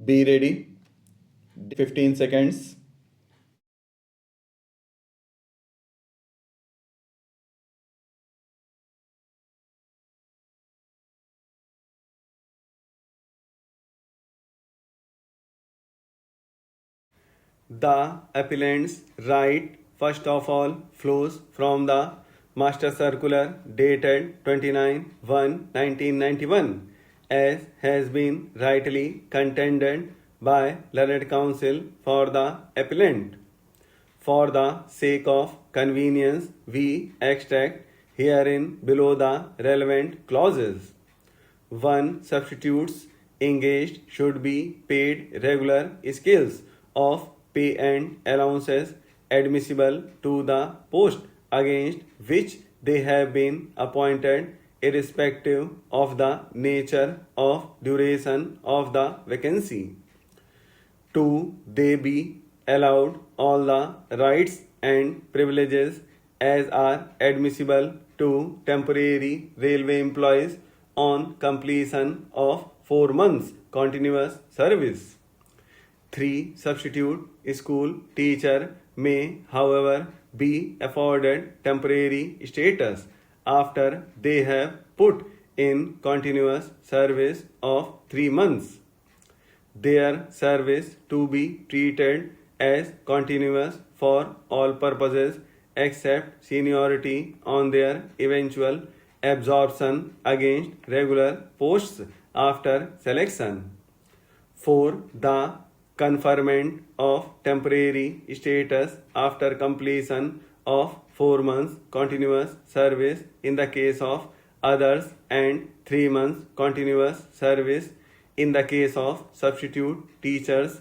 Be ready. 15 seconds. The appellant's right, first of all, flows from the Master Circular dated 29/1/1991, as has been rightly contended by learned counsel for the appellant. For the sake of convenience, we extract herein below the relevant clauses. 1. Substitutes engaged should be paid regular scales of pay and allowances admissible to the post against which they have been appointed, irrespective of the nature of duration of the vacancy. 2. They be allowed all the rights and privileges as are admissible to temporary railway employees on completion of 4 months continuous service. 3. Substitute school teacher may, however, be afforded temporary status after they have put in continuous service of 3 months, their service to be treated as continuous for all purposes except seniority on their eventual absorption against regular posts after selection. 4. The conferment of temporary status after completion of 4 months continuous service in the case of others and 3 months continuous service in the case of substitute teachers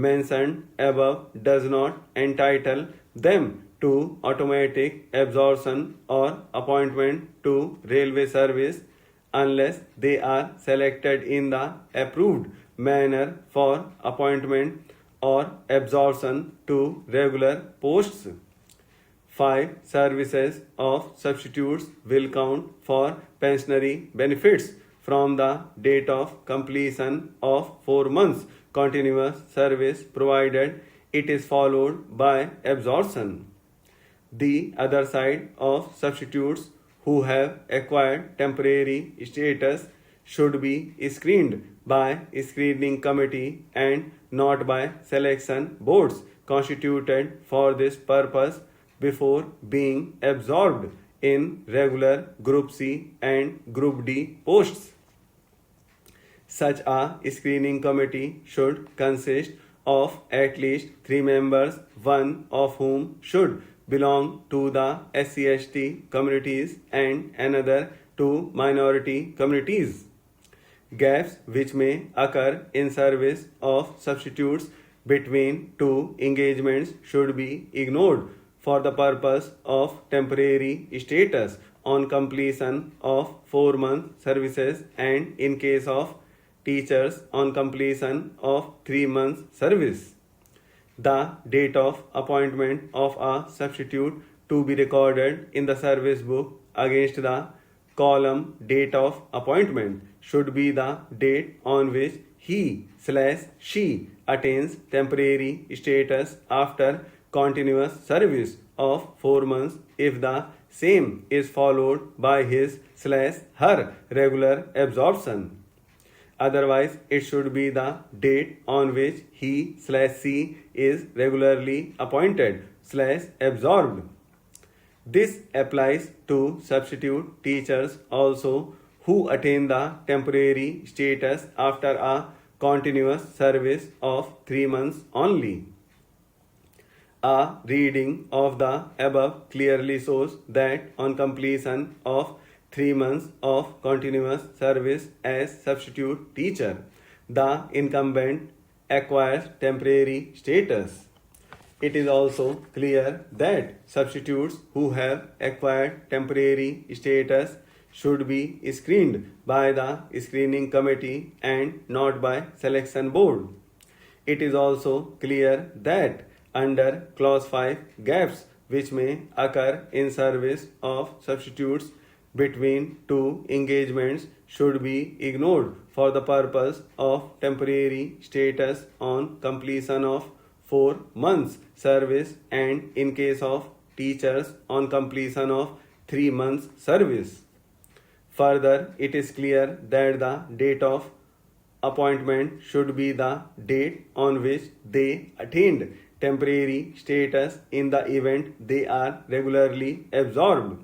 mentioned above does not entitle them to automatic absorption or appointment to railway service unless they are selected in the approved manner for appointment or absorption to regular posts. 5. Services of substitutes will count for pensionary benefits from the date of completion of 4 months continuous service provided it is followed by absorption. The other side of substitutes who have acquired temporary status should be screened by screening committee and not by selection boards constituted for this purpose before being absorbed in regular Group C and Group D posts. Such a screening committee should consist of at least 3 members, one of whom should belong to the SC/ST communities and another to minority communities. Gaps which may occur in service of substitutes between two engagements should be ignored for the purpose of temporary status on completion of 4 month services and in case of teachers on completion of 3 months service. The date of appointment of a substitute to be recorded in the service book against the column date of appointment should be the date on which he/she attains temporary status after continuous service of 4 months if the same is followed by his/her regular absorption. Otherwise, it should be the date on which he/she is regularly appointed/absorbed. This applies to substitute teachers also who attain the temporary status after a continuous service of 3 months only. A reading of the above clearly shows that on completion of 3 months of continuous service as substitute teacher, the incumbent acquires temporary status. It is also clear that substitutes who have acquired temporary status should be screened by the screening committee and not by selection board. It is also clear that under clause 5 gaps which may occur in service of substitutes between two engagements should be ignored for the purpose of temporary status on completion of 4 months service and in case of teachers on completion of 3 months service. Further, it is clear that the date of appointment should be the date on which they attained temporary status in the event they are regularly absorbed,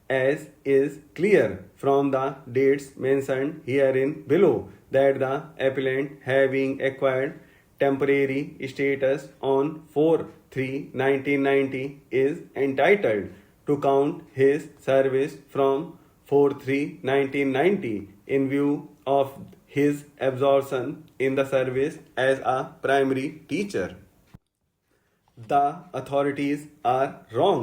as is clear from the dates mentioned herein below that the appellant, having acquired temporary status on 4/3/1990, is entitled to count his service from 4/3/1990 in view of his absorption in the service as a primary teacher. The authorities are wrong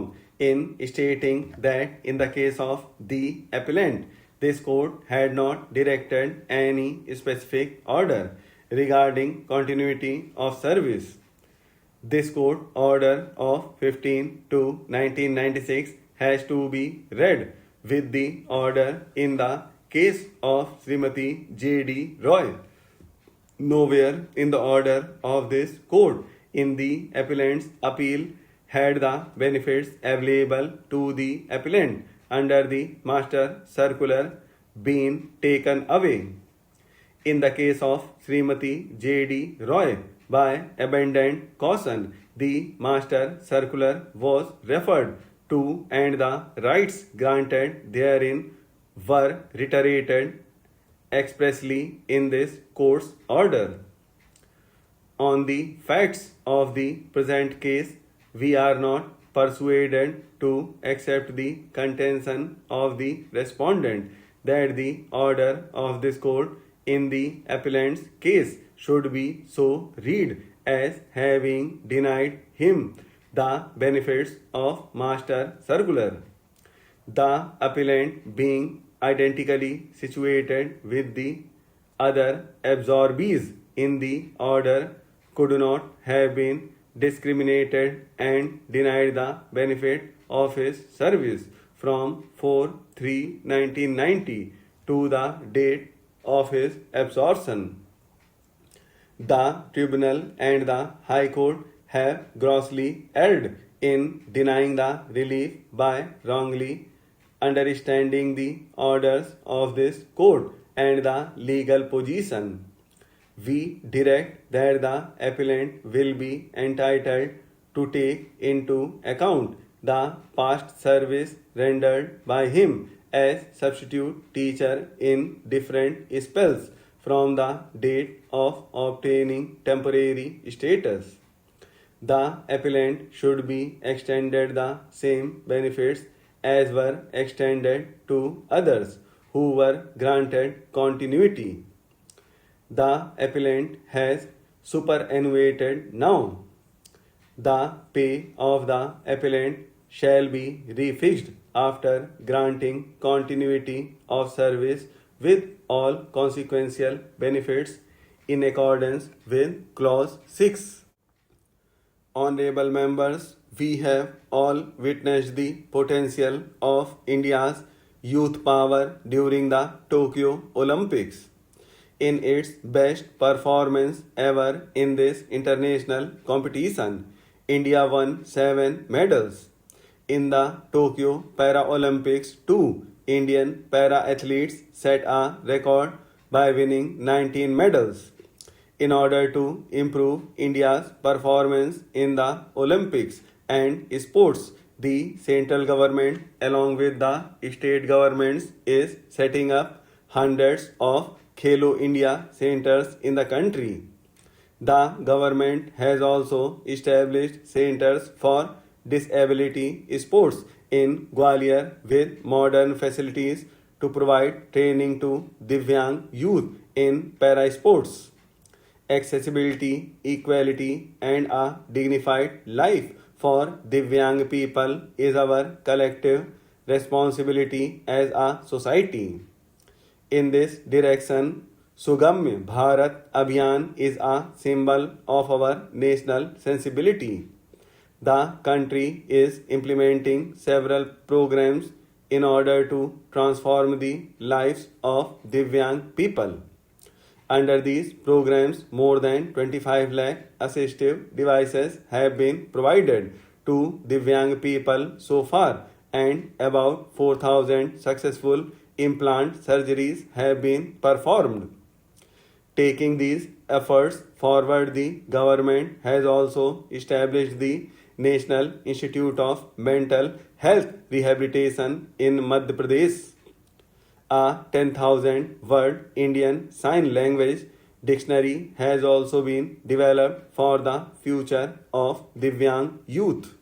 in stating that in the case of the appellant, this court had not directed any specific order regarding continuity of service. This court order of 15/2/1996 has to be read with the order in the case of Srimati J.D. Roy. Nowhere in the order of this court in the appellant's appeal had the benefits available to the appellant under the master circular been taken away. In the case of Srimati J.D. Roy, by abundant caution, the master circular was referred to and the rights granted therein were reiterated expressly in this court's order. On the facts of the present case, we are not persuaded to accept the contention of the respondent that the order of this court in the appellant's case should be so read as having denied him the benefits of master circular. The appellant, being identically situated with the other absorbees in the order, could not have been discriminated and denied the benefit of his service from 4/3/1990 to the date of his absorption. The tribunal and the High Court have grossly erred in denying the relief by wrongly understanding the orders of this court and the legal position. We direct that the appellant will be entitled to take into account the past service rendered by him as substitute teacher in different spells from the date of obtaining temporary status. The appellant should be extended the same benefits as were extended to others who were granted continuity. The appellant has superannuated now. The pay of the appellant shall be refixed after granting continuity of service with all consequential benefits in accordance with Clause 6. Honorable members, we have all witnessed the potential of India's youth power during the Tokyo Olympics. In its best performance ever in this international competition, India won 7 medals. In the Tokyo Paralympics too, Indian para-athletes set a record by winning 19 medals. In order to improve India's performance in the Olympics and sports, the central government along with the state governments is setting up hundreds of Khelo India centers in the country. The government has also established centers for disability sports in Gwalior with modern facilities to provide training to Divyang youth in para sports. Accessibility, equality, and a dignified life for Divyang people is our collective responsibility as a society. In this direction, Sugamya Bharat Abhiyan is a symbol of our national sensibility. The country is implementing several programs in order to transform the lives of Divyang people. Under these programs, more than 25 lakh assistive devices have been provided to Divyang people so far, and about 4,000 successful implant surgeries have been performed. Taking these efforts forward, the government has also established the National Institute of Mental Health Rehabilitation in Madhya Pradesh. A 10,000 word Indian Sign Language dictionary has also been developed for the future of Divyang youth.